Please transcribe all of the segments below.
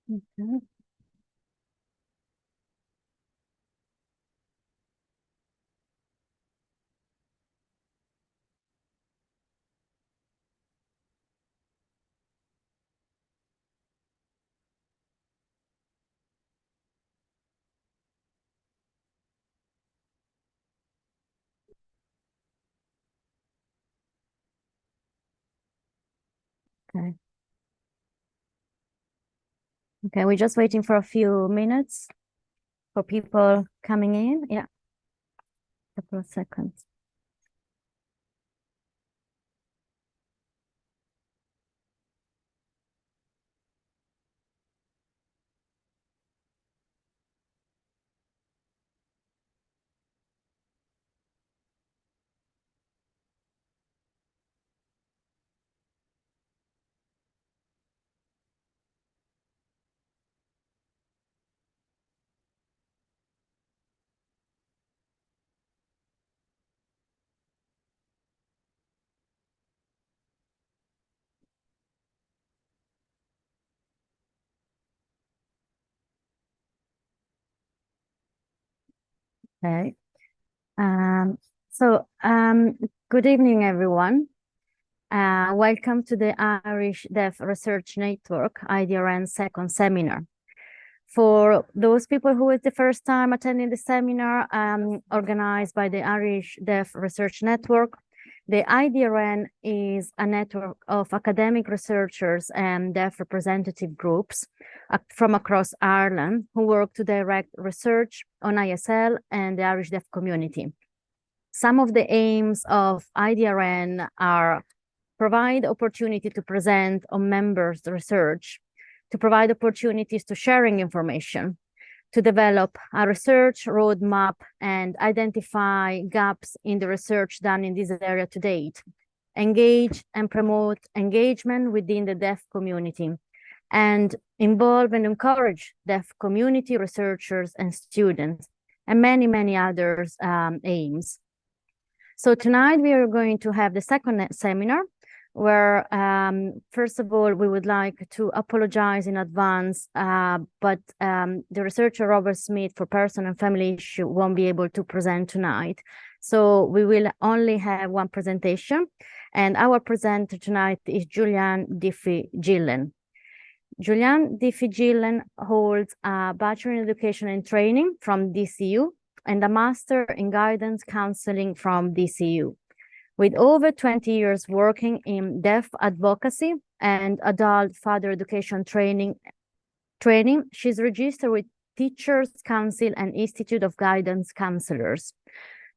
Okay. Okay. Okay, we're just waiting for a few minutes for people coming in. Yeah, a couple of seconds. Okay. Um, Good evening, everyone. Welcome to the Irish Deaf Research Network, IDRN second seminar. For those people who is the first time attending the seminar organized by the Irish Deaf Research Network, the IDRN is a network of academic researchers and deaf representative groups from across Ireland who work to direct research on ISL and the Irish deaf community. Some of the aims of IDRN are provide opportunity to present on members' research, to provide opportunities to sharing information, to develop a research roadmap and identify gaps in the research done in this area to date, engage and promote engagement within the deaf community, and involve and encourage deaf community researchers and students, and many, many others aims. So tonight we are going to have the second seminar where, first of all, we would like to apologize in advance, but the researcher Robert Smith for person and family issue won't be able to present tonight. So we will only have one presentation, and our presenter tonight is Julianne Duffy Gillen. Julianne Duffy Gillen holds a Bachelor in Education and Training from DCU and a Master in Guidance Counselling from DCU. With over 20 years working in deaf advocacy and adult further education training, she's registered with Teachers Council and Institute of Guidance Counselors.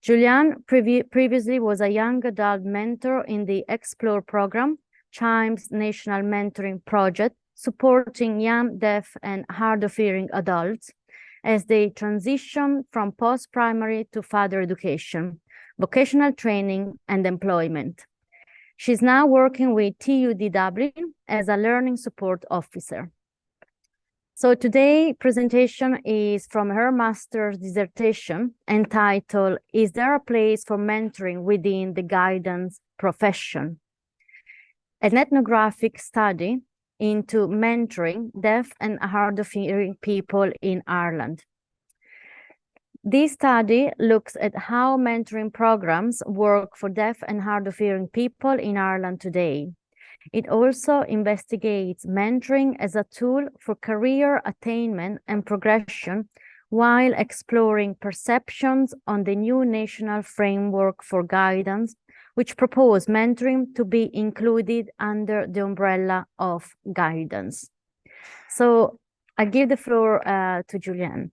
Julianne previously was a young adult mentor in the Explore program, Chime's national mentoring project, supporting young deaf and hard of hearing adults as they transition from post-primary to further education, vocational training, and employment. She's now working with TU Dublin as a learning support officer. So today's presentation is from her master's dissertation entitled, "Is there a place for mentoring within the guidance profession?" An ethnographic study into mentoring deaf and hard of hearing people in Ireland. This study looks at how mentoring programs work for deaf and hard of hearing people in Ireland today. It also investigates mentoring as a tool for career attainment and progression while exploring perceptions on the new national framework for guidance, which propose mentoring to be included under the umbrella of guidance. So I give the floor to Julianne.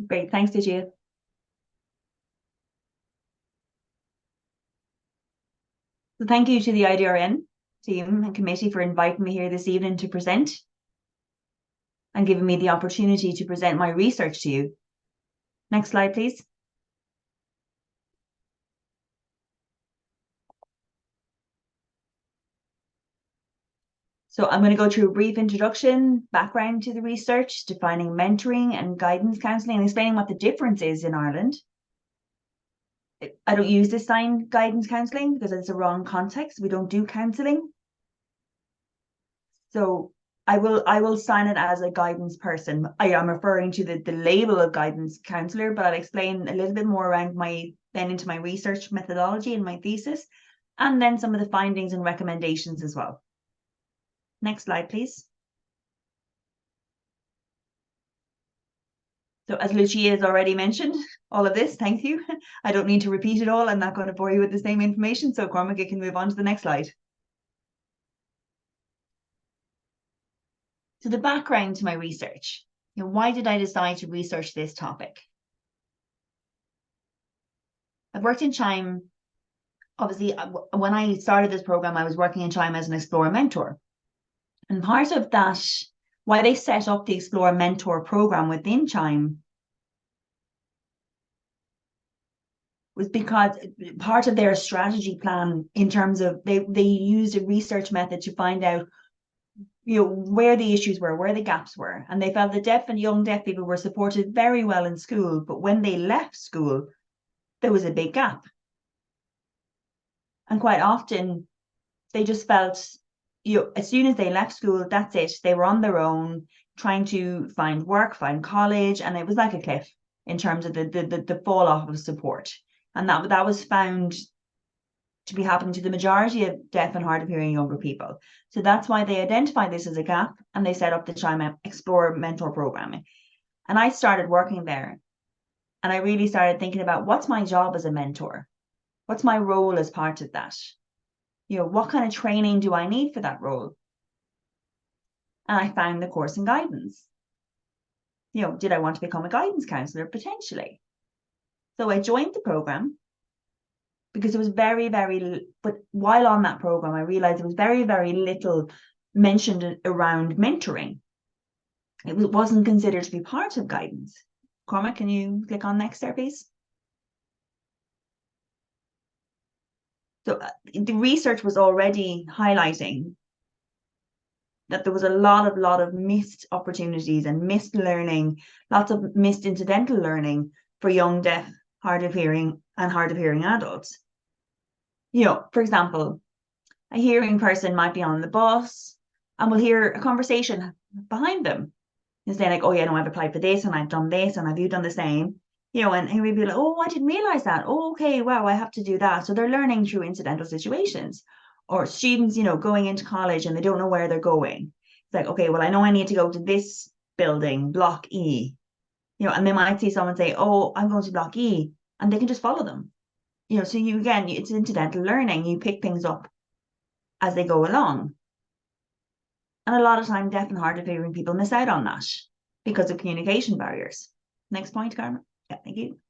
Great, thanks, Digia. So thank you to the IDRN team and committee for inviting me here this evening to present and giving me the opportunity to present my research to you. Next slide, please. So I'm going to go through a brief introduction, background to the research, defining mentoring and guidance counselling, and explaining what the difference is in Ireland. I don't use this sign, guidance counselling, because it's a wrong context. We don't do counselling. So I will sign it as a guidance person. I am referring to the label of guidance counselor, but I'll explain a little bit more around into my research methodology and my thesis, and then some of the findings and recommendations as well. Next slide, please. So as Lucia has already mentioned, all of this, thank you. I don't need to repeat it all. I'm not going to bore you with the same information. So Cormac, you can move on to the next slide. So the background to my research. Why did I decide to research this topic? I've worked in Chime. Obviously, when I started this program, I was working in Chime as an Explore Mentor. And part of that, why they set up the Explore Mentor program within Chime, was because part of their strategy plan in terms of they used a research method to find out where the issues were, where the gaps were. And they felt that deaf and young deaf people were supported very well in school, but when they left school, there was a big gap. And quite often they just felt, as soon as they left school, that's it. They were on their own, trying to find work, find college, and it was like a cliff in terms of the fall off of support. And that was found to be happening to the majority of deaf and hard of hearing younger people. So that's why they identified this as a gap, and they set up the Chime Explore Mentor programming. And I started working there, and I really started thinking about what's my job as a mentor? What's my role as part of that? What kind of training do I need for that role? And I found the course in guidance. Did I want to become a guidance counsellor? Potentially. So I joined the program because it was but while on that program, I realized there was very, very little mentioned around mentoring. It wasn't considered to be part of guidance. Cormac, can you click on next there, please? So the research was already highlighting that there was a lot of missed opportunities and missed learning, lots of missed incidental learning for young deaf, hard of hearing and hard of hearing adults. For example, a hearing person might be on the bus and will hear a conversation behind them and say like, oh yeah, no, I've applied for this and I've done this and have you done the same? And he would be like, oh, I didn't realize that. Oh, okay, wow, I have to do that. So they're learning through incidental situations. Or students, going into college and they don't know where they're going. It's like, okay, well, I know I need to go to this building, block E. And they might see someone say, oh, I'm going to block E, and they can just follow them. So it's incidental learning. You pick things up as they go along. And a lot of time, deaf and hard of hearing people miss out on that because of communication barriers. Next point, Carmen. Yeah, thank you.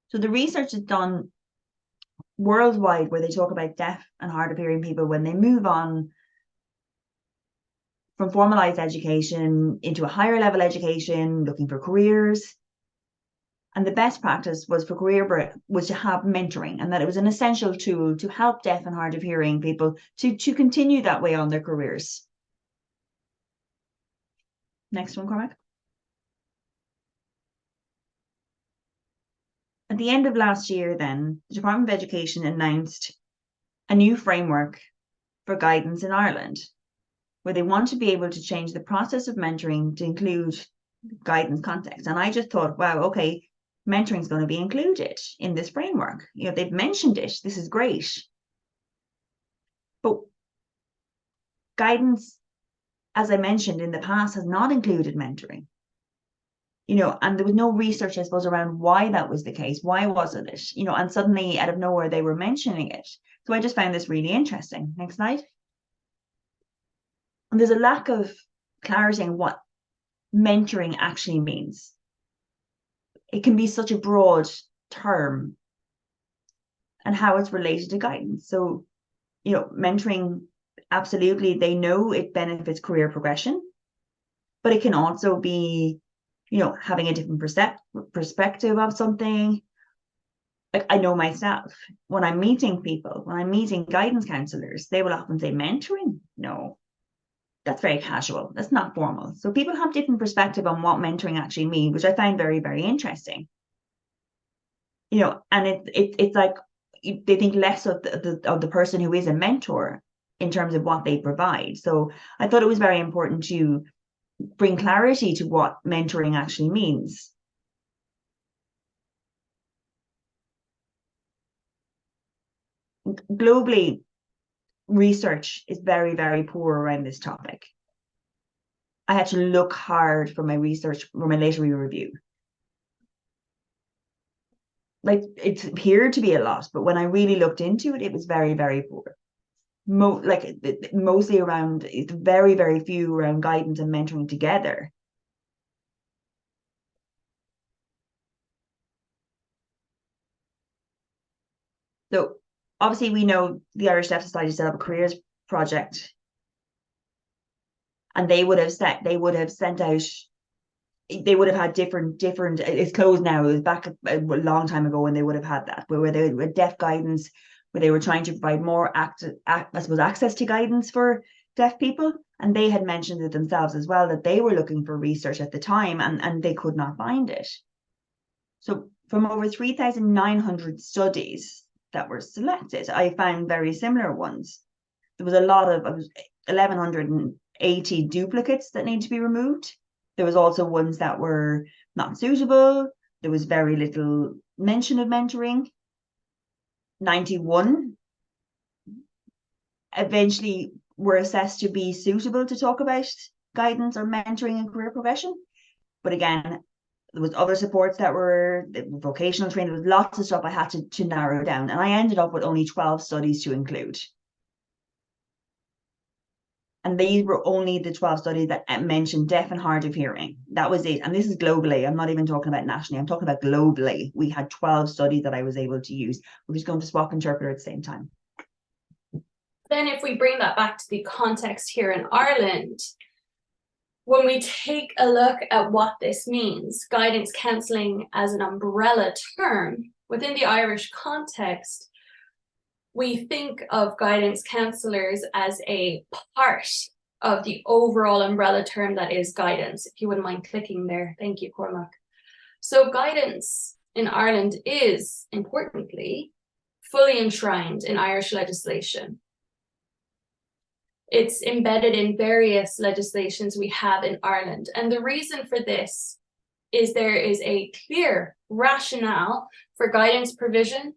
So the research is done worldwide where they talk about deaf and hard of hearing people when they move on from formalized education into a higher level education, looking for careers. And the best practice was for was to have mentoring, and that it was an essential tool to help deaf and hard of hearing people to continue that way on their careers. Next one, Cormac. At the end of last year, then, the Department of Education announced a new framework for guidance in Ireland, where they want to be able to change the process of mentoring to include guidance context. And I just thought, wow, okay, mentoring is going to be included in this framework. They've mentioned it. This is great. But guidance, as I mentioned in the past, has not included mentoring. And there was no research, I suppose, around why that was the case. Why wasn't it? And suddenly out of nowhere, they were mentioning it. So I just found this really interesting. Next slide. And there's a lack of clarity on what mentoring actually means. It can be such a broad term and how it's related to guidance. So, mentoring, absolutely, they know it benefits career progression, but it can also be, having a different perspective of something. Like I know myself, when I'm meeting people, when I'm meeting guidance counselors, they will often say mentoring. No, that's very casual. That's not formal. So people have different perspective on what mentoring actually means, which I find very, very interesting. And it's like they think less of the person who is a mentor in terms of what they provide. So I thought it was very important to bring clarity to what mentoring actually means. Globally, research is very, very poor around this topic. I had to look hard for my research, for my literary review. Like, it appeared to be a lot, but when I really looked into it, it was very, very poor. Mostly around, very, very few around guidance and mentoring together. So obviously we know the Irish Deaf Society set up a careers project, and they would have sent out, they would have had different, it's closed now, it was back a long time ago when they would have had that, where they were deaf guidance, where they were trying to provide more access to guidance for deaf people. And they had mentioned it themselves as well, that they were looking for research at the time, and they could not find it. So from over 3,900 studies that were selected, I found very similar ones. There was a lot of 1,180 duplicates that need to be removed. There was also ones that were not suitable. There was very little mention of mentoring. 91 eventually were assessed to be suitable to talk about guidance or mentoring in career progression. But again, there was other supports that were vocational training. There was lots of stuff I had to narrow down. And I ended up with only 12 studies to include. And these were only the 12 studies that mentioned deaf and hard of hearing. That was it. And this is globally. I'm not even talking about nationally. I'm talking about globally. We had 12 studies that I was able to use. We're just going to swap interpreter at the same time. Then if we bring that back to the context here in Ireland, when we take a look at what this means, guidance counselling as an umbrella term within the Irish context, we think of guidance counsellors as a part of the overall umbrella term that is guidance. If you wouldn't mind clicking there. Thank you, Cormac. So guidance in Ireland is, importantly, fully enshrined in Irish legislation. It's embedded in various legislations we have in Ireland. And the reason for this is there is a clear rationale for guidance provision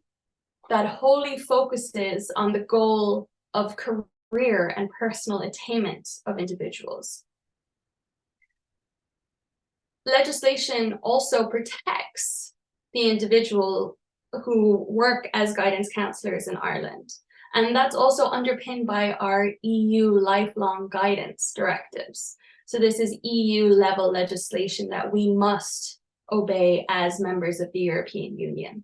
that wholly focuses on the goal of career and personal attainment of individuals. Legislation also protects the individual who work as guidance counsellors in Ireland. And that's also underpinned by our EU lifelong guidance directives. So this is EU level legislation that we must obey as members of the European Union.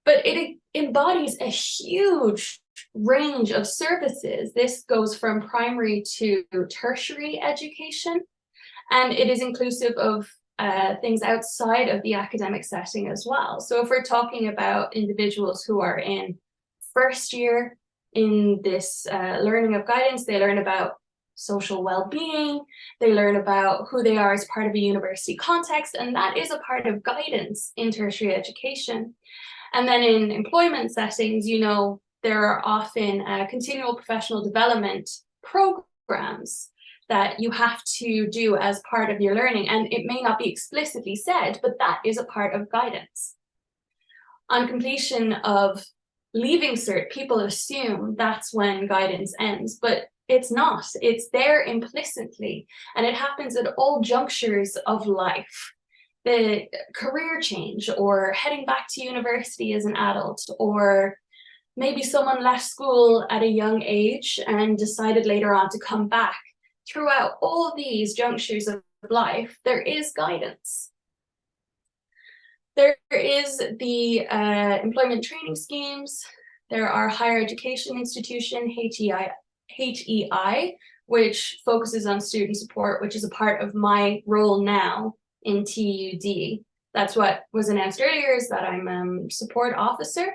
But it embodies a huge range of services. This goes from primary to tertiary education, and it is inclusive of things outside of the academic setting as well. So if we're talking about individuals who are in first year in this learning of guidance, they learn about social well-being, they learn about who they are as part of a university context, and that is a part of guidance in tertiary education. And then in employment settings, you know, there are often continual professional development programs that you have to do as part of your learning. And it may not be explicitly said, but that is a part of guidance. On completion of Leaving Cert, people assume that's when guidance ends, but it's not. It's there implicitly, and it happens at all junctures of life. The career change, or heading back to university as an adult, or maybe someone left school at a young age and decided later on to come back. Throughout all these junctures of life, there is guidance. There is the employment training schemes. There are higher education institution, HEI, which focuses on student support, which is a part of my role now in TUD. That's what was announced earlier, is that I'm a support officer.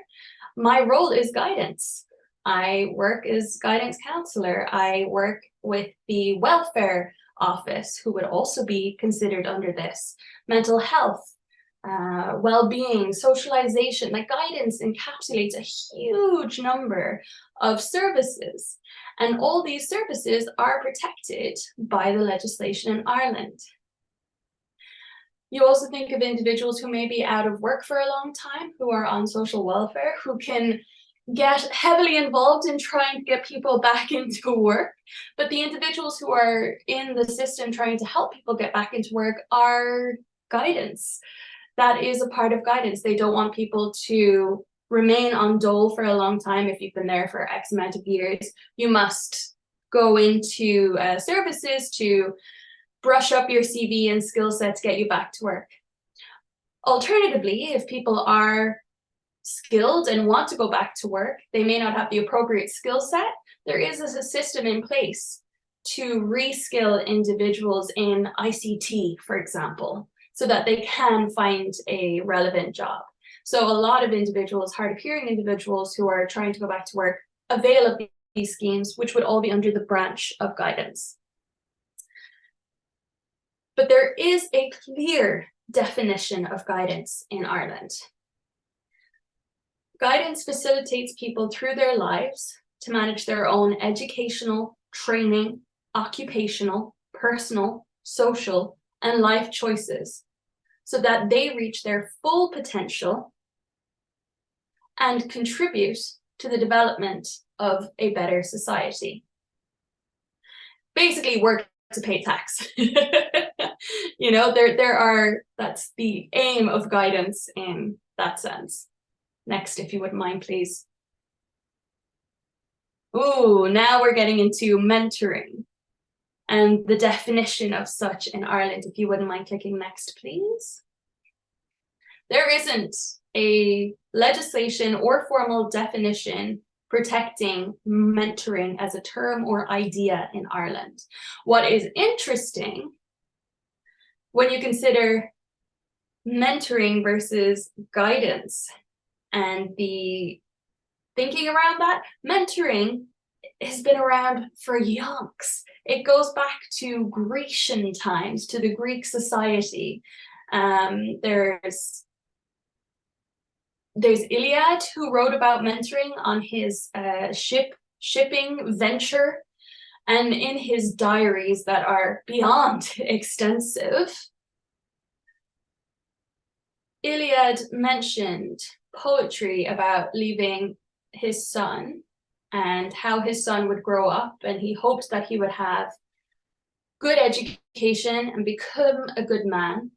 My role is guidance. I work as guidance counselor. I work with the welfare office, who would also be considered under this, mental health, well-being, socialization. Like, guidance encapsulates a huge number of services, and all these services are protected by the legislation in Ireland. You also think of individuals who may be out of work for a long time, who are on social welfare, who can get heavily involved in trying to get people back into work. But the individuals who are in the system trying to help people get back into work are guidance. That is a part of guidance. They don't want people to remain on dole for a long time. If you've been there for X amount of years, you must go into services to brush up your CV and skill set to get you back to work. Alternatively, if people are skilled and want to go back to work, they may not have the appropriate skill set. There is a system in place to reskill individuals in ICT, for example, so that they can find a relevant job. So a lot of individuals, hard of hearing individuals who are trying to go back to work, avail of these schemes, which would all be under the branch of guidance. But there is a clear definition of guidance in Ireland. Guidance facilitates people through their lives to manage their own educational, training, occupational, personal, social, and life choices so that they reach their full potential and contribute to the development of a better society. Basically, work to pay tax. You know, that's the aim of guidance in that sense. Next, if you wouldn't mind, please. Ooh, now we're getting into mentoring and the definition of such in Ireland. If you wouldn't mind clicking next, please. There isn't a legislation or formal definition protecting mentoring as a term or idea in Ireland. What is interesting, when you consider mentoring versus guidance and the thinking around that, mentoring has been around for yonks. It goes back to Grecian times, to the Greek society. There's Iliad, who wrote about mentoring on his shipping venture, and in his diaries that are beyond extensive, Iliad mentioned poetry about leaving his son and how his son would grow up, and he hoped that he would have good education and become a good man.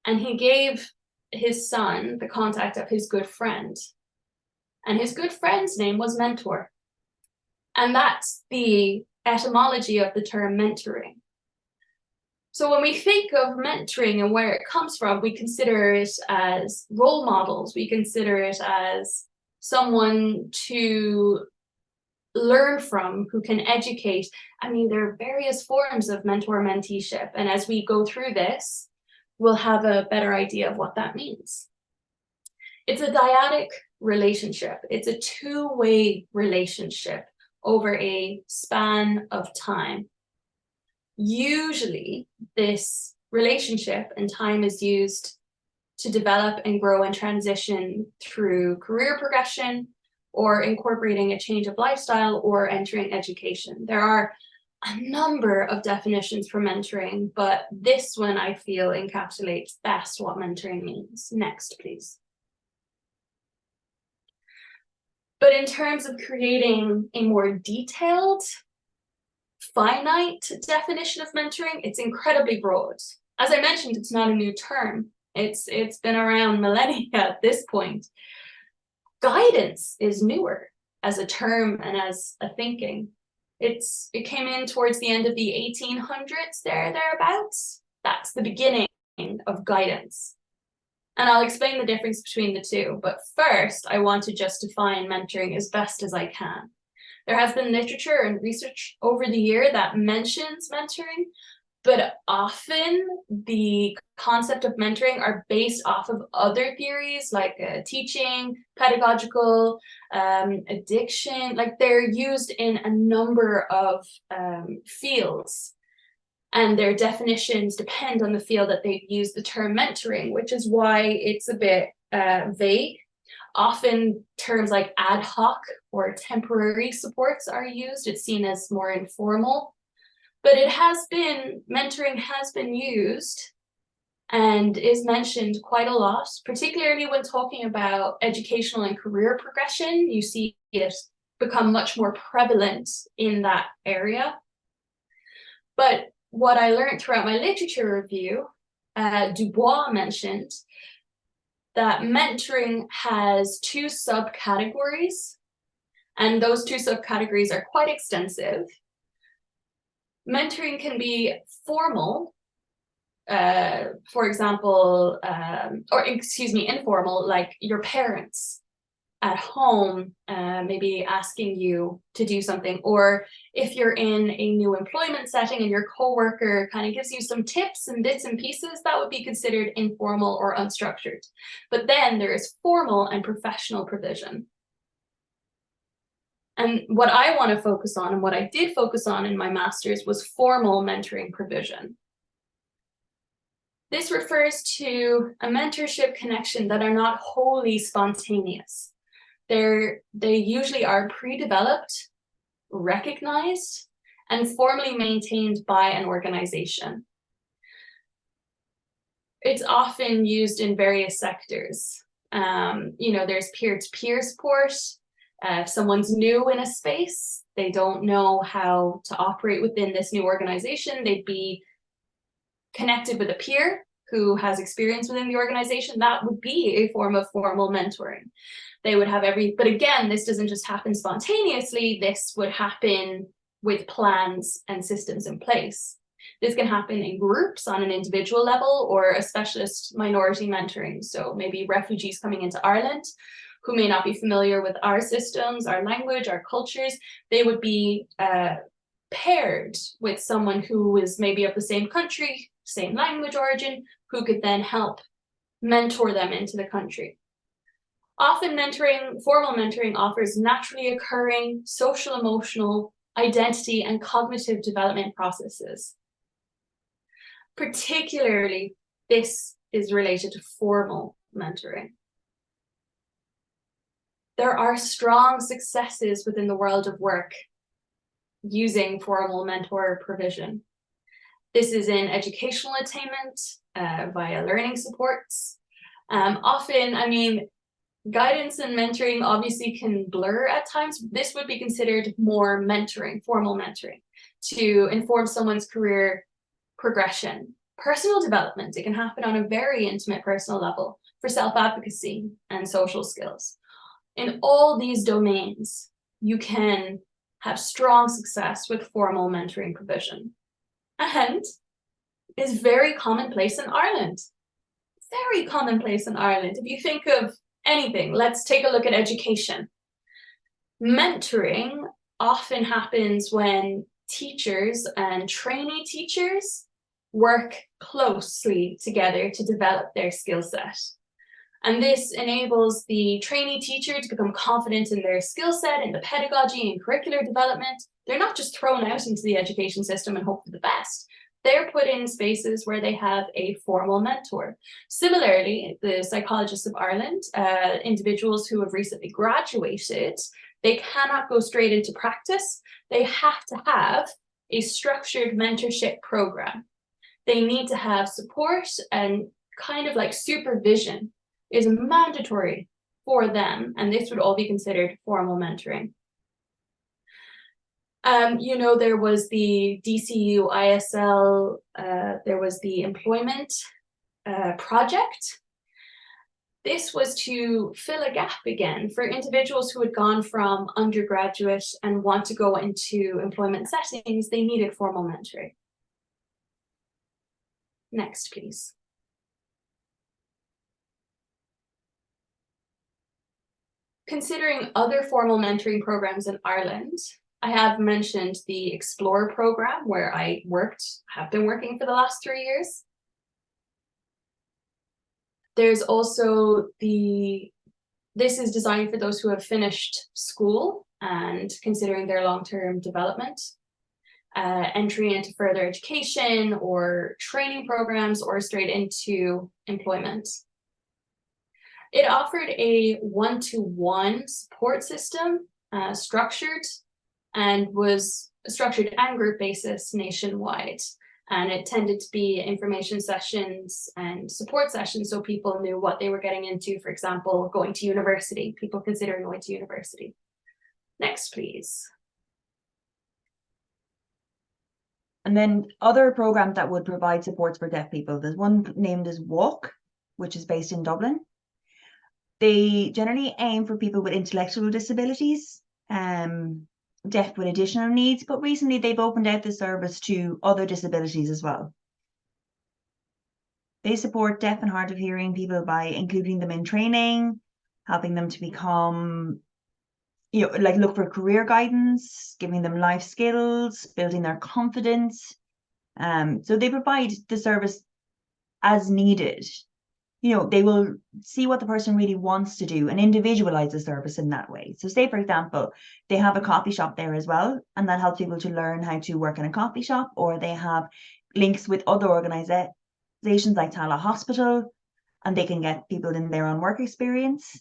And he gave his son the contact of his good friend, and his good friend's name was Mentor. And that's the etymology of the term mentoring. So when we think of mentoring and where it comes from, we consider it as role models. We consider it as someone to learn from, who can educate. I mean, there are various forms of mentor-menteeship. And as we go through this, we'll have a better idea of what that means. It's a dyadic relationship. It's a two-way relationship over a span of time. Usually, this relationship and time is used to develop and grow and transition through career progression, or incorporating a change of lifestyle, or entering education. There are a number of definitions for mentoring, but this one I feel encapsulates best what mentoring means. Next, please. But in terms of creating a more detailed, finite definition of mentoring, it's incredibly broad. As I mentioned, it's not a new term. It's been around millennia at this point. Guidance is newer as a term and as a thinking. It came in towards the end of the 1800s, thereabouts. That's the beginning of guidance. And I'll explain the difference between the two. But first, I want to just define mentoring as best as I can. There has been literature and research over the year that mentions mentoring, but often the concept of mentoring are based off of other theories like teaching, pedagogical, addiction. Like, they're used in a number of fields. and their definitions depend on the field that they've used the term mentoring, which is why it's a bit vague. Often terms like ad hoc or temporary supports are used. It's seen as more informal, but mentoring has been used and is mentioned quite a lot, particularly when talking about educational and career progression. You see it become much more prevalent in that area. But what I learned throughout my literature review, Dubois mentioned that mentoring has two subcategories, and those two subcategories are quite extensive. Mentoring can be formal, for example, informal, like your parents at home maybe asking you to do something, or if you're in a new employment setting and your coworker kind of gives you some tips and bits and pieces, that would be considered informal or unstructured. But then there is formal and professional provision. And what I want to focus on, and what I did focus on in my master's, was formal mentoring provision. This refers to a mentorship connection that are not wholly spontaneous. They usually are pre-developed, recognized, and formally maintained by an organization. It's often used in various sectors. There's peer-to-peer support. If someone's new in a space, they don't know how to operate within this new organization, they'd be connected with a peer who has experience within the organization. That would be a form of formal mentoring. They would have but again, this doesn't just happen spontaneously. This would happen with plans and systems in place. This can happen in groups on an individual level, or a specialist minority mentoring. So maybe refugees coming into Ireland who may not be familiar with our systems, our language, our cultures, they would be paired with someone who is maybe of the same country, same language origin, who could then help mentor them into the country. Often formal mentoring offers naturally occurring social, emotional, identity, and cognitive development processes. Particularly, this is related to formal mentoring. There are strong successes within the world of work using formal mentor provision. This is in educational attainment via learning supports. Guidance and mentoring obviously can blur at times. This would be considered more mentoring, formal mentoring, to inform someone's career progression. Personal development, it can happen on a very intimate personal level for self-advocacy and social skills. In all these domains, you can have strong success with formal mentoring provision. And is very commonplace in Ireland. Very commonplace in Ireland. If you think of anything, let's take a look at education. Mentoring often happens when teachers and trainee teachers work closely together to develop their skill set. And this enables the trainee teacher to become confident in their skill set, in the pedagogy and curricular development. They're not just thrown out into the education system and hope for the best. They're put in spaces where they have a formal mentor. Similarly, the Psychologists of Ireland, individuals who have recently graduated, they cannot go straight into practice. They have to have a structured mentorship program. They need to have support, and kind of like supervision is mandatory for them, and this would all be considered formal mentoring. There was the DCU ISL, there was the employment project. This was to fill a gap again for individuals who had gone from undergraduate and want to go into employment settings. They needed formal mentoring. Next, please. Considering other formal mentoring programs in Ireland, I have mentioned the Explore program where I have been working for the last 3 years. There's also this is designed for those who have finished school and considering their long-term development. entry into further education or training programs, or straight into employment. It offered a one-to-one support system, structured and group basis nationwide. And it tended to be information sessions and support sessions, so people knew what they were getting into. For example, going to university, people considering going to university. Next, please. And then other programs that would provide supports for deaf people. There's one named as Walk, which is based in Dublin. They generally aim for people with intellectual disabilities, deaf with additional needs, but recently they've opened out the service to other disabilities as well. They support deaf and hard of hearing people by including them in training, helping them to become, look for career guidance, giving them life skills, building their confidence. So they provide the service as needed. They will see what the person really wants to do and individualize the service in that way. So say, for example, they have a coffee shop there as well, and that helps people to learn how to work in a coffee shop, or they have links with other organizations like Tala Hospital, and they can get people in there on work experience.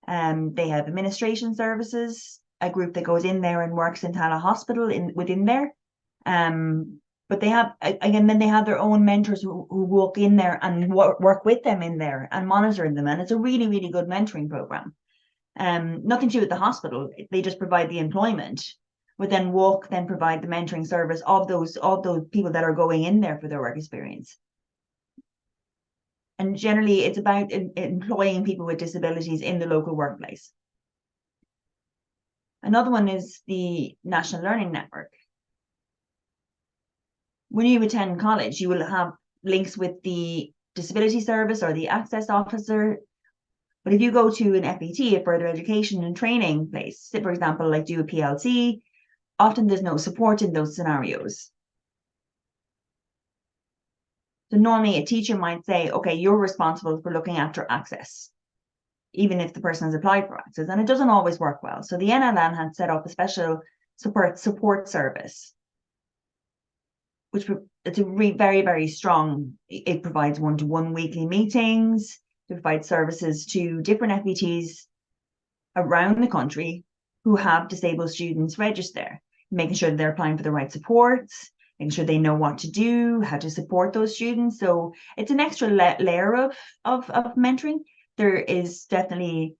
They have administration services, a group that goes in there and works in Tala Hospital within there. But they have, again, then they have their own mentors who walk in there and work with them in there and monitor them. And it's a really, really good mentoring program. Nothing to do with the hospital. They just provide the employment, but then Walk then provide the mentoring service of those people that are going in there for their work experience. And generally, it's about employing people with disabilities in the local workplace. Another one is the National Learning Network. When you attend college, you will have links with the disability service or the access officer. But if you go to an FET, a further education and training place, for example, like do a PLC, often there's no support in those scenarios. So normally a teacher might say, okay, you're responsible for looking after access, even if the person has applied for access, and it doesn't always work well. So the NLN had set up a special support service, which it's a very, very strong. It provides one-to-one weekly meetings. It provides services to different FETs around the country who have disabled students register, making sure they're applying for the right supports, making sure they know what to do, how to support those students. So it's an extra layer of mentoring. There is definitely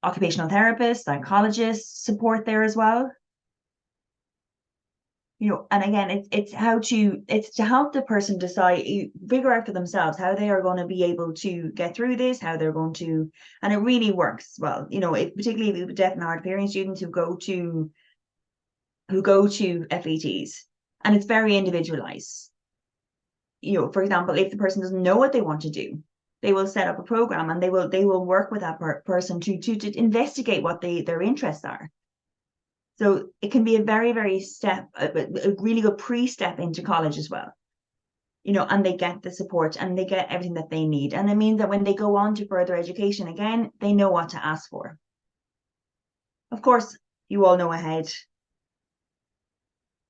occupational therapists, psychologists support there as well. And again, it's to help the person decide, figure out for themselves how they are going to be able to get through this, how they're going to, and it really works well. Particularly with deaf and hard of hearing students who go to FETs, and it's very individualized. For example, if the person doesn't know what they want to do, they will set up a program and they will work with that person to investigate what their interests are. So it can be a very, very a really good pre-step into college as well. And they get the support and they get everything that they need. And it means that when they go on to further education, again, they know what to ask for. Of course, you all know AHEAD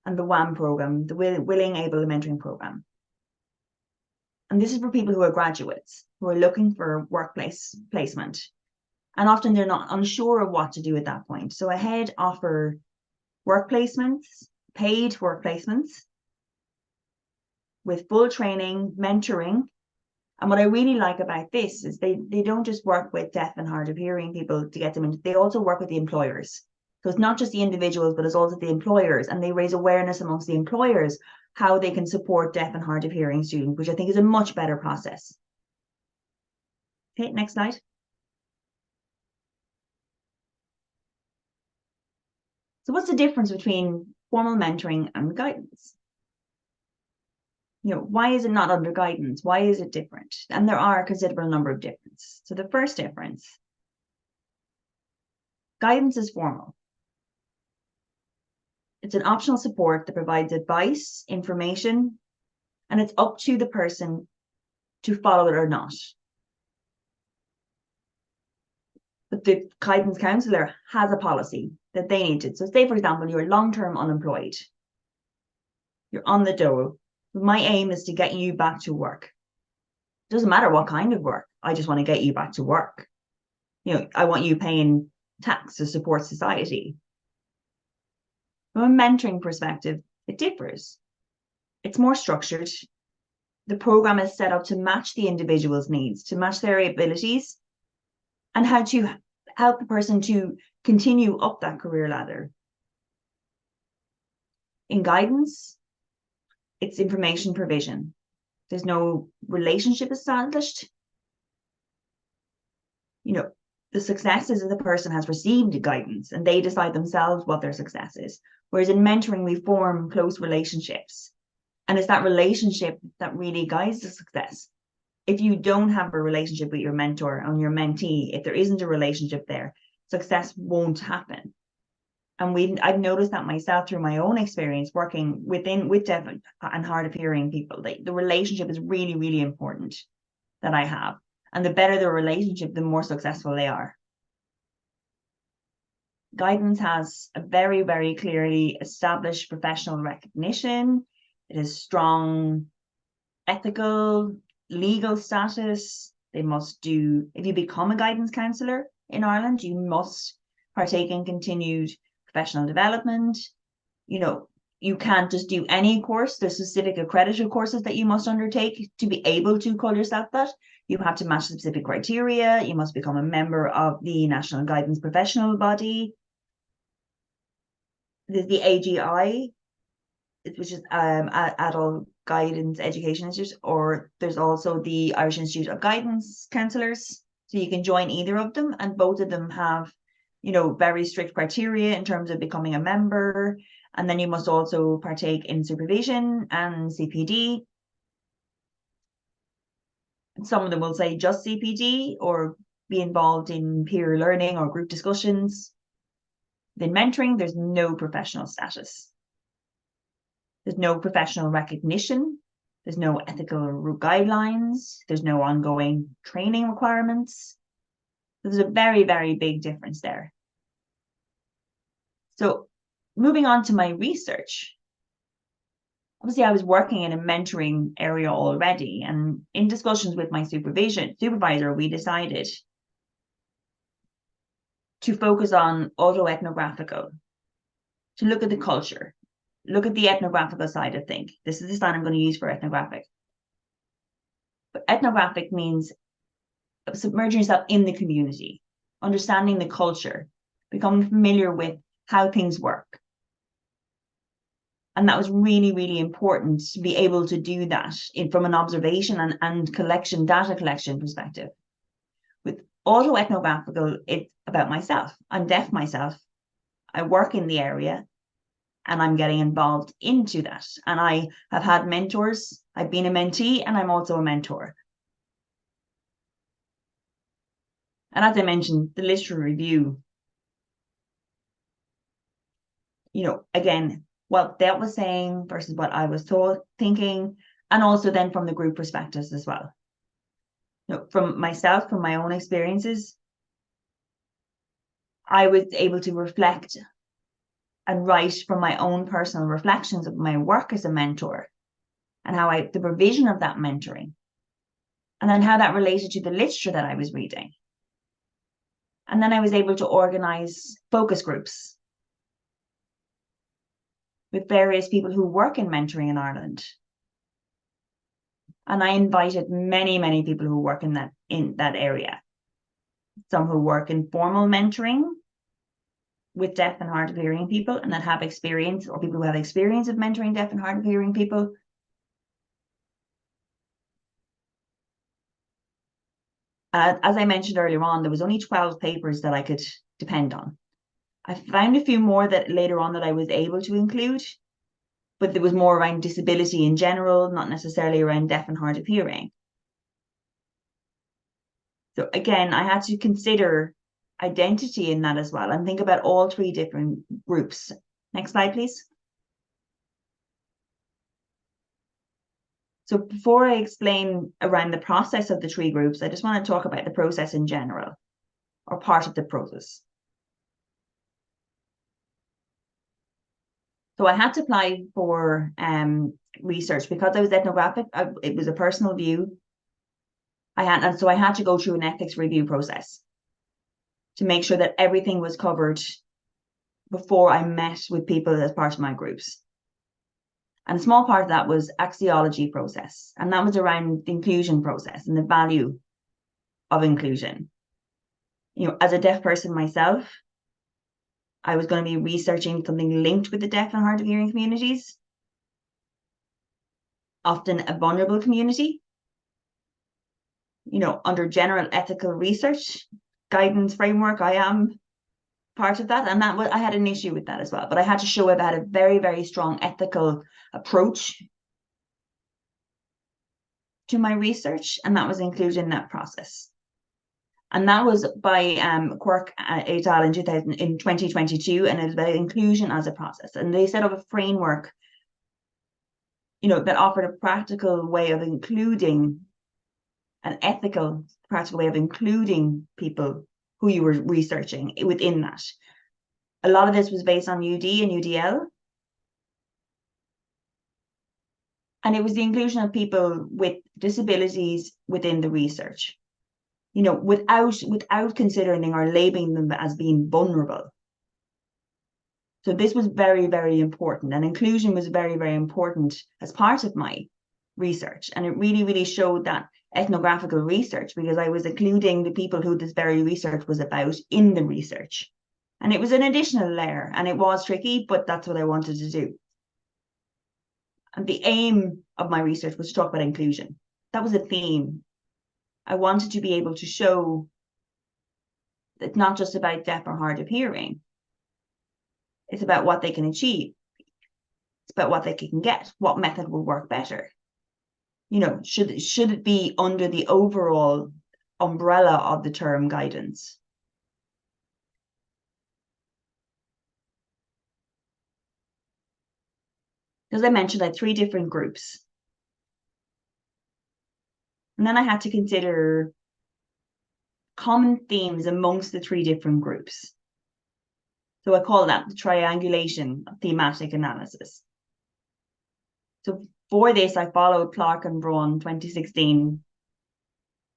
and the WAM program, the Willing Able Mentoring program. And this is for people who are graduates, who are looking for workplace placement. And often they're not unsure of what to do at that point. So AHEAD offer work placements, paid work placements with full training, mentoring. And what I really like about this is they don't just work with deaf and hard of hearing people to get them in, they also work with the employers. So it's not just the individuals, but it's also the employers, and they raise awareness amongst the employers how they can support deaf and hard of hearing students, which I think is a much better process. Okay, next slide. So what's the difference between formal mentoring and guidance? Why is it not under guidance? Why is it different? And there are a considerable number of differences. So the first difference, guidance is formal. It's an optional support that provides advice, information, and it's up to the person to follow it or not. But the guidance counsellor has a policy that they need to. So say, for example, you're long-term unemployed you're on the dole. My aim is to get you back to work. It doesn't matter what kind of work. I just want to get you back to work. I want you paying tax to support society. From a mentoring perspective, it differs. It's more structured. The program is set up to match the individual's needs, to match their abilities, and how to help the person to continue up that career ladder. In guidance, it's information provision. There's no relationship established. The success is that the person has received guidance and they decide themselves what their success is. Whereas in mentoring, we form close relationships. And it's that relationship that really guides the success. If you don't have a relationship with your mentor and your mentee, if there isn't a relationship there, success won't happen. And I've noticed that myself through my own experience working with deaf and hard of hearing people. The relationship is really, really important that I have. And the better the relationship, the more successful they are. Guidance has a very, very clearly established professional recognition. It has strong ethical, legal status. They must do, if you become a guidance counsellor in Ireland, you must partake in continued professional development. You can't just do any course. There's specific accredited courses that you must undertake to be able to call yourself that. You have to match specific criteria. You must become a member of the National Guidance Professional Body. There's the AGI, which is Adult Guidance Education Institute, or there's also the Irish Institute of Guidance Counsellors. So you can join either of them, and both of them have, very strict criteria in terms of becoming a member. And then you must also partake in supervision and CPD. Some of them will say just CPD or be involved in peer learning or group discussions. In mentoring, there's no professional status. There's no professional recognition. There's no ethical guidelines. There's no ongoing training requirements. There's a very, very big difference there. So moving on to my research. Obviously, I was working in a mentoring area already, and in discussions with my supervisor, we decided to focus on autoethnographical, to look at the culture, look at the ethnographical side of things. This is the sign I'm going to use for ethnographic. But ethnographic means submerging yourself in the community, understanding the culture, becoming familiar with how things work. And that was really, really important to be able to do that from an observation and data collection perspective. With autoethnographical, it's about myself. I'm deaf myself. I work in the area and I'm getting involved into that. And I have had mentors. I've been a mentee and I'm also a mentor. And as I mentioned, the literature review, again, what that was saying versus what I was thinking, and also then from the group perspectives as well. From myself, from my own experiences, I was able to reflect and write from my own personal reflections of my work as a mentor and how the provision of that mentoring, and then how that related to the literature that I was reading. And then I was able to organize focus groups with various people who work in mentoring in Ireland. And I invited many, many people who work in that area. Some who work in formal mentoring with deaf and hard of hearing people and that have experience, or people who have experience of mentoring deaf and hard of hearing people. As I mentioned earlier on, there was only 12 papers that I could depend on. I found a few more that later on that I was able to include, but there was more around disability in general, not necessarily around deaf and hard of hearing. So again, I had to consider identity in that as well and think about all three different groups. Next slide, please. So before I explain around the process of the three groups, I just want to talk about the process in general, or part of the process. So I had to apply for research because I was ethnographic. It was a personal view. So I had to go through an ethics review process to make sure that everything was covered before I met with people as part of my groups. And a small part of that was axiology process. And that was around the inclusion process and the value of inclusion. You know, as a deaf person myself, I was going to be researching something linked with the deaf and hard of hearing communities, often a vulnerable community. You know, under general ethical research guidance framework, I am part of that, and I had an issue with that as well. But I had to show I've had a very, very strong ethical approach to my research, and that was included in that process. And that was by Quirk et al. in 2022, and it was about inclusion as a process. And they set up a framework, you know, that offered a practical way of including, an ethical, practical way of including people who you were researching within that. A lot of this was based on UD and UDL. And it was the inclusion of people with disabilities within the research, you know, without considering or labeling them as being vulnerable. So this was very, very important. And inclusion was very, very important as part of my research. And it really, really showed that ethnographical research, because I was including the people who this very research was about in the research. And it was an additional layer, and it was tricky, but that's what I wanted to do. And the aim of my research was to talk about inclusion. That was a theme. I wanted to be able to show that it's not just about deaf or hard of hearing. It's about what they can achieve. It's about what they can get. What method will work better? You know, should it be under the overall umbrella of the term guidance? As I mentioned, I had 3 different groups. And then I had to consider common themes amongst the 3 different groups. So I call that the triangulation of thematic analysis. So for this, I followed Clark and Braun 2016,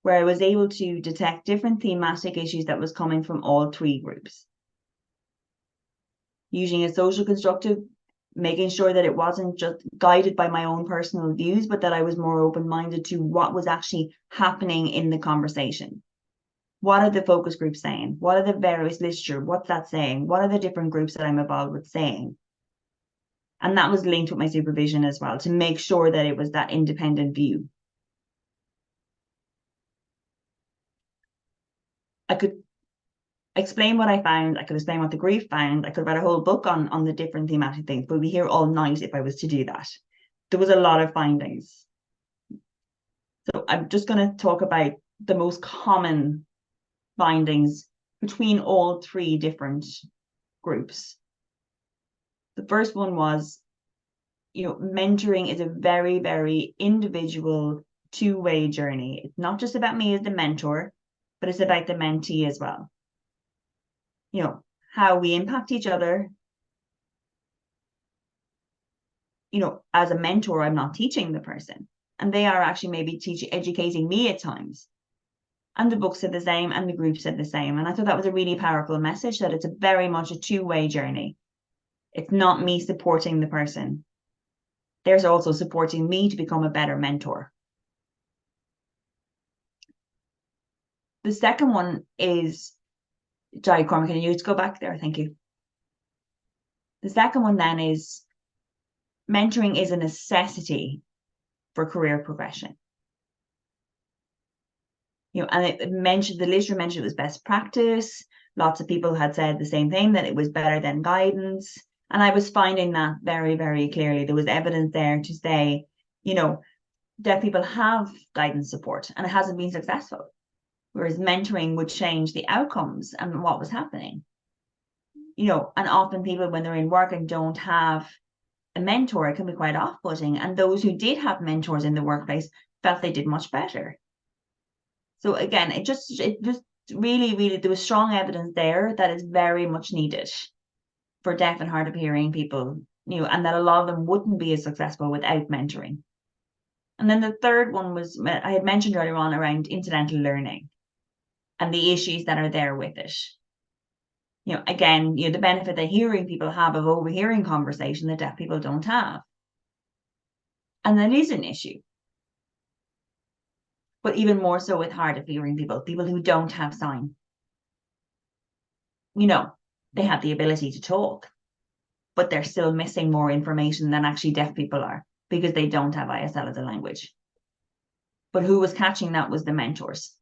where I was able to detect different thematic issues that was coming from all 3 groups. Using a social constructive, making sure that it wasn't just guided by my own personal views, but that I was more open-minded to what was actually happening in the conversation. What are the focus groups saying? What are the various literature? What's that saying? What are the different groups that I'm involved with saying? And that was linked with my supervision as well, to make sure that it was that independent view. I could explain what I found. I could explain what the group found. I could write a whole book on the different thematic things, but we'd be here all night if I was to do that. There was a lot of findings. So I'm just going to talk about the most common findings between all 3 different groups. The first one was, you know, mentoring is a very, very individual, 2-way journey. It's not just about me as the mentor, but it's about the mentee as well. You know, how we impact each other. You know, as a mentor, I'm not teaching the person, and they are actually maybe educating me at times. And the book said the same, and the group said the same. And I thought that was a really powerful message, that it's a very much a 2-way journey. It's not me supporting the person. They're also supporting me to become a better mentor. The second one is, Jai Cormac, can you just go back there? Thank you. The second one then is, mentoring is a necessity for career progression. You know, and it mentioned, the literature mentioned it was best practice. Lots of people had said the same thing, that it was better than guidance. And I was finding that very, very clearly. There was evidence there to say, you know, deaf people have guidance support and it hasn't been successful. Whereas mentoring would change the outcomes and what was happening. You know, and often people, when they're in work and don't have a mentor, it can be quite off-putting. And those who did have mentors in the workplace felt they did much better. So again, it just really, really, there was strong evidence there that is very much needed for deaf and hard of hearing people and that a lot of them wouldn't be as successful without mentoring. And then the third one was, I had mentioned earlier on, around incidental learning and the issues that are there with it. Again, the benefit that hearing people have of overhearing conversation that deaf people don't have. And that is an issue. But even more so with hard of hearing people who don't have sign. They have the ability to talk, but they're still missing more information than actually deaf people are, because they don't have ISL as a language. But who was catching that was the mentors.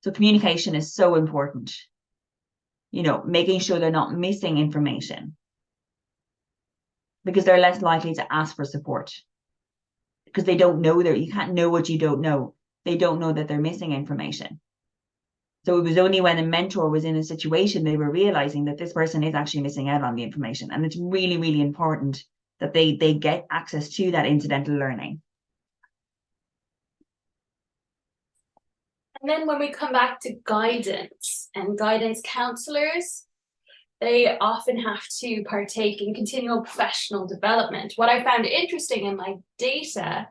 So communication is so important. Making sure they're not missing information, because they're less likely to ask for support, because they don't know you can't know what you don't know. They don't know that they're missing information. So it was only when a mentor was in a situation they were realizing that this person is actually missing out on the information. And it's really, really important that they get access to that incidental learning. And then when we come back to guidance and guidance counselors, they often have to partake in continual professional development. What I found interesting in my data,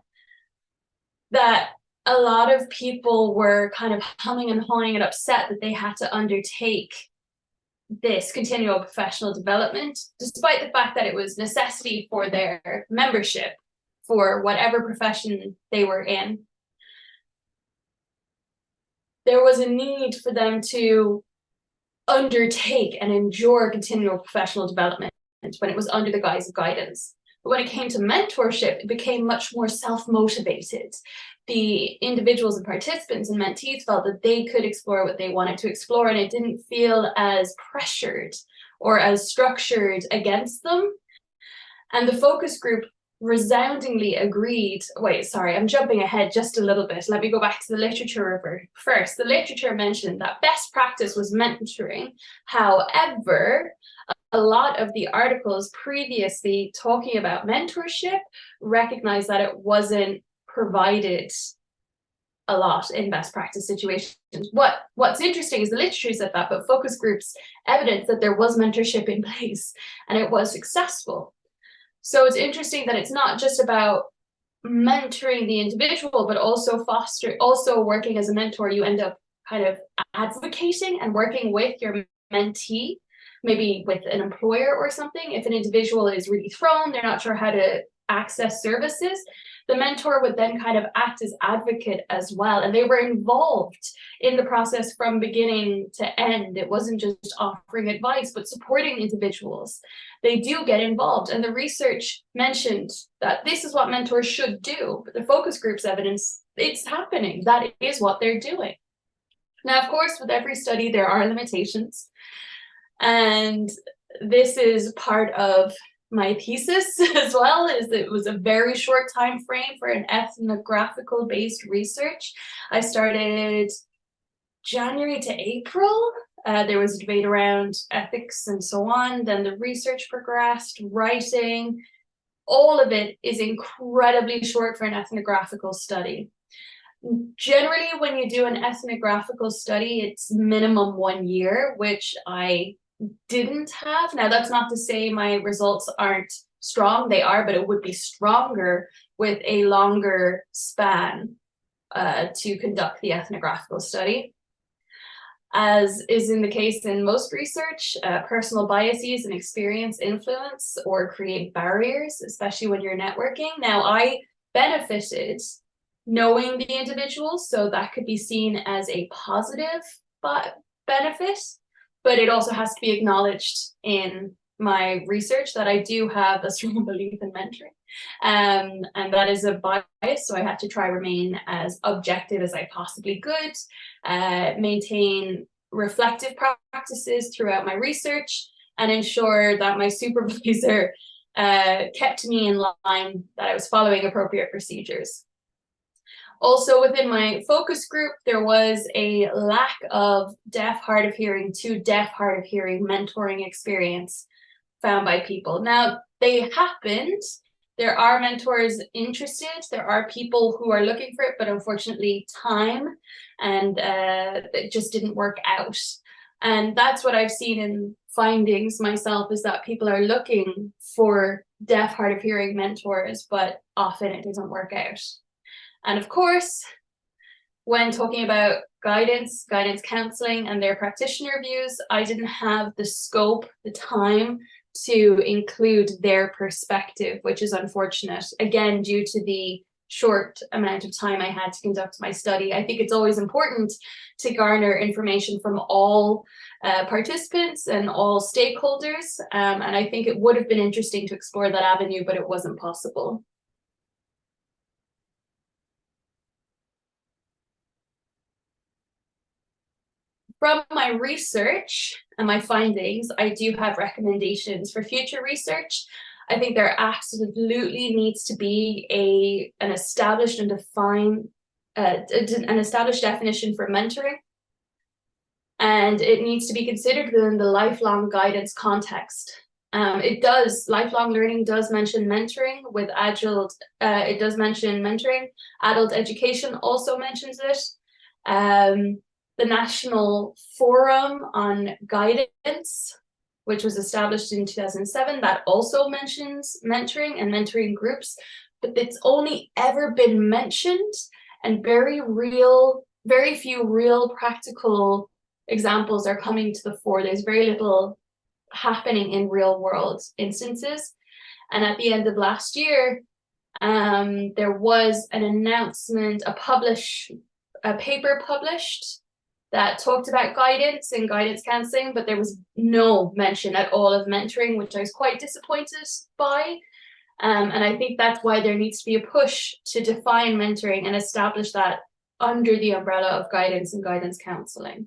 that a lot of people were kind of humming and hawing and upset that they had to undertake this continual professional development, despite the fact that it was necessity for their membership for whatever profession they were in. There was a need for them to undertake and endure continual professional development when it was under the guise of guidance. But when it came to mentorship, it became much more self-motivated. The individuals and participants and mentees felt that they could explore what they wanted to explore, and it didn't feel as pressured or as structured against them. And the focus group resoundingly agreed. Wait, sorry, I'm jumping ahead just a little bit. Let me go back to the literature first. The literature mentioned that best practice was mentoring. However, a lot of the articles previously talking about mentorship recognized that it wasn't provided a lot in best practice situations. What's interesting is the literature said that, but focus groups evidence that there was mentorship in place and it was successful. So it's interesting that it's not just about mentoring the individual, but also working as a mentor. You end up kind of advocating and working with your mentee, maybe with an employer or something. If an individual is really thrown, they're not sure how to access services, the mentor would then kind of act as advocate as well. And they were involved in the process from beginning to end. It wasn't just offering advice, but supporting individuals. They do get involved. And the research mentioned that this is what mentors should do. But the focus group's evidence, it's happening. That is what they're doing. Now, of course, with every study, there are limitations. And this is part of my thesis as well, is that it was a very short time frame for an ethnographical based research. I started January to April. There was a debate around ethics and so on. Then the research progressed, writing. All of it is incredibly short for an ethnographical study. Generally, when you do an ethnographical study, it's minimum 1 year, which I didn't have. Now, that's not to say my results aren't strong. They are, but it would be stronger with a longer span to conduct the ethnographical study. As is in the case in most research, personal biases and experience influence or create barriers, especially when you're networking. Now, I benefited knowing the individuals, so that could be seen as a positive benefit. But it also has to be acknowledged in my research that I do have a strong belief in mentoring. And that is a bias, so I had to try remain as objective as I possibly could, maintain reflective practices throughout my research, and ensure that my supervisor kept me in line, that I was following appropriate procedures. Also, within my focus group, there was a lack of deaf, hard of hearing to deaf, hard of hearing mentoring experience found by people. Now, they happened. There are mentors interested. There are people who are looking for it, but unfortunately, time and it just didn't work out. And that's what I've seen in findings myself, is that people are looking for deaf, hard of hearing mentors, but often it doesn't work out. And of course, when talking about guidance counselling and their practitioner views, I didn't have the scope, the time to include their perspective, which is unfortunate, again, due to the short amount of time I had to conduct my study. I think it's always important to garner information from all participants and all stakeholders, and I think it would have been interesting to explore that avenue, but it wasn't possible. From my research and my findings, I do have recommendations for future research. I think there absolutely needs to be an established and defined, an established definition for mentoring. And it needs to be considered within the lifelong guidance context. Lifelong learning does mention mentoring with adult, it does mention mentoring. Adult education also mentions it. The National Forum on Guidance, which was established in 2007, that also mentions mentoring and mentoring groups, but it's only ever been mentioned, and very few real practical examples are coming to the fore. There's very little happening in real world instances. And at the end of last year, there was an announcement, a paper published that talked about guidance and guidance counselling, but there was no mention at all of mentoring, which I was quite disappointed by. And I think that's why there needs to be a push to define mentoring and establish that under the umbrella of guidance and guidance counselling.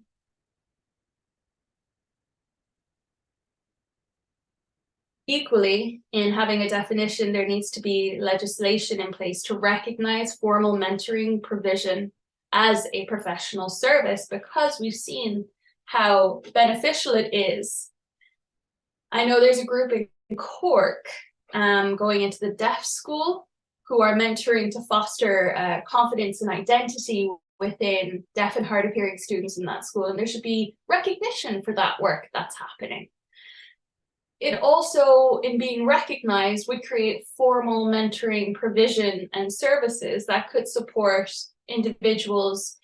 Equally, in having a definition, there needs to be legislation in place to recognise formal mentoring provision as a professional service, because we've seen how beneficial it is. I know there's a group in Cork going into the deaf school who are mentoring to foster confidence and identity within deaf and hard of hearing students in that school, and there should be recognition for that work that's happening. It also, in being recognised, would create formal mentoring provision and services that could support individuals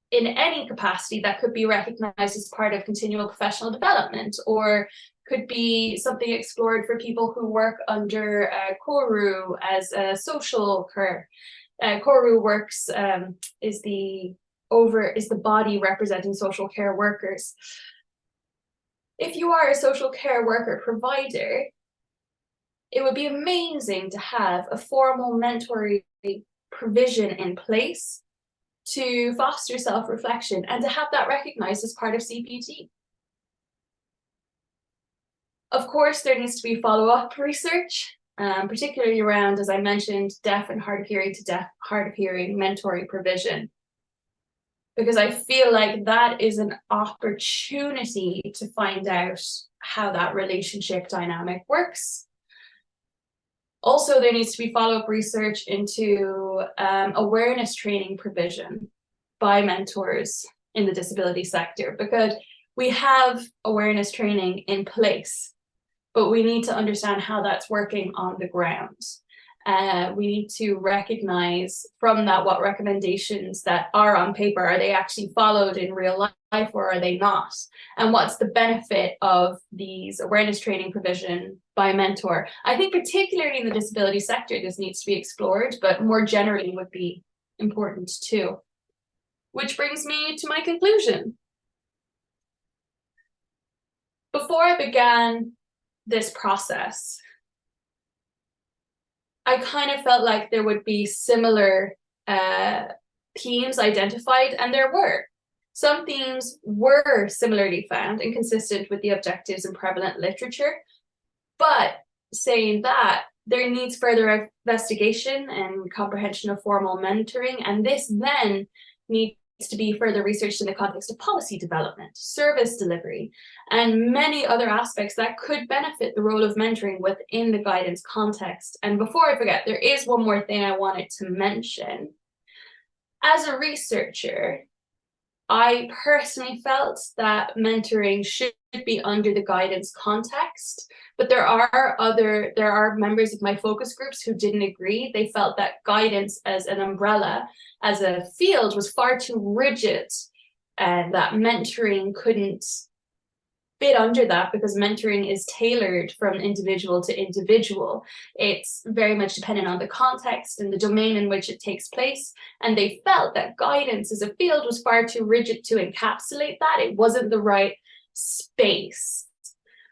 in any capacity, that could be recognized as part of continual professional development, or could be something explored for people who work under CORU as a social care. CORU works is the body representing social care workers. If you are a social care worker provider, it would be amazing to have a formal mentoring provision in place to foster self-reflection and to have that recognized as part of CPD. Of course, there needs to be follow-up research, particularly around, as I mentioned, deaf and hard of hearing to deaf, hard of hearing mentoring provision, because I feel like that is an opportunity to find out how that relationship dynamic works. Also, there needs to be follow-up research into awareness training provision by mentors in the disability sector, because we have awareness training in place, but we need to understand how that's working on the ground. We need to recognize from that what recommendations that are on paper, are they actually followed in real life or are they not? And what's the benefit of these awareness training provision by mentor? I think particularly in the disability sector, this needs to be explored, but more generally would be important too. Which brings me to my conclusion. Before I began this process, I kind of felt like there would be similar themes identified, and there were. Some themes were similarly found and consistent with the objectives in prevalent literature, but saying that, there needs further investigation and comprehension of formal mentoring, and this then needs to be further researched in the context of policy development, service delivery, and many other aspects that could benefit the role of mentoring within the guidance context. And before I forget, there is one more thing I wanted to mention. As a researcher, I personally felt that mentoring should be under the guidance context, but there are members of my focus groups who didn't agree. They felt that guidance as an umbrella, as a field, was far too rigid, and that mentoring couldn't fit under that because mentoring is tailored from individual to individual. It's very much dependent on the context and the domain in which it takes place. And they felt that guidance as a field was far too rigid to encapsulate that. It wasn't the right space.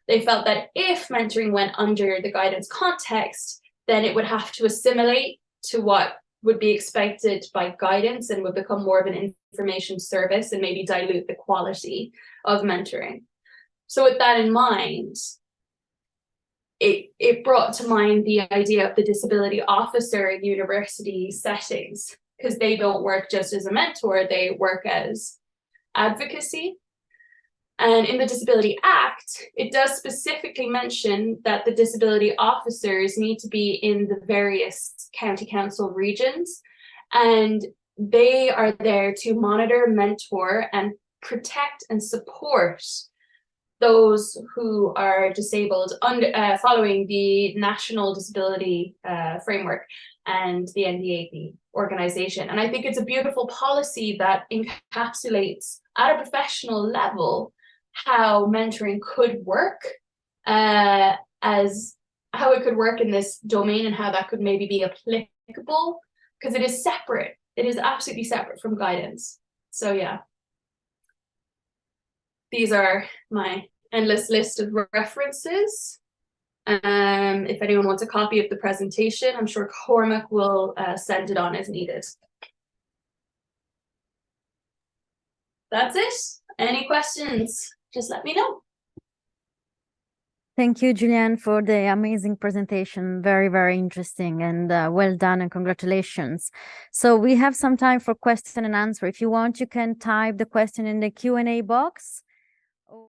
They felt that if mentoring went under the guidance context, then it would have to assimilate to what would be expected by guidance and would become more of an information service and maybe dilute the quality of mentoring. So with that in mind, it brought to mind the idea of the disability officer in university settings, because they don't work just as a mentor, they work as advocacy. And in the Disability Act, it does specifically mention that the disability officers need to be in the various county council regions, and they are there to monitor, mentor, and protect and support those who are disabled following the National Disability Framework and the NDA organization. And I think it's a beautiful policy that encapsulates at a professional level how mentoring could work, as how it could work in this domain and how that could maybe be applicable, because it is separate. It is absolutely separate from guidance. So yeah. These are my endless list of references. If anyone wants a copy of the presentation, I'm sure Cormac will send it on as needed. That's it. Any questions? Just let me know. Thank you, Julianne, for the amazing presentation. Very, very interesting, and well done, and congratulations. So we have some time for question and answer. If you want, you can type the question in the Q&A box,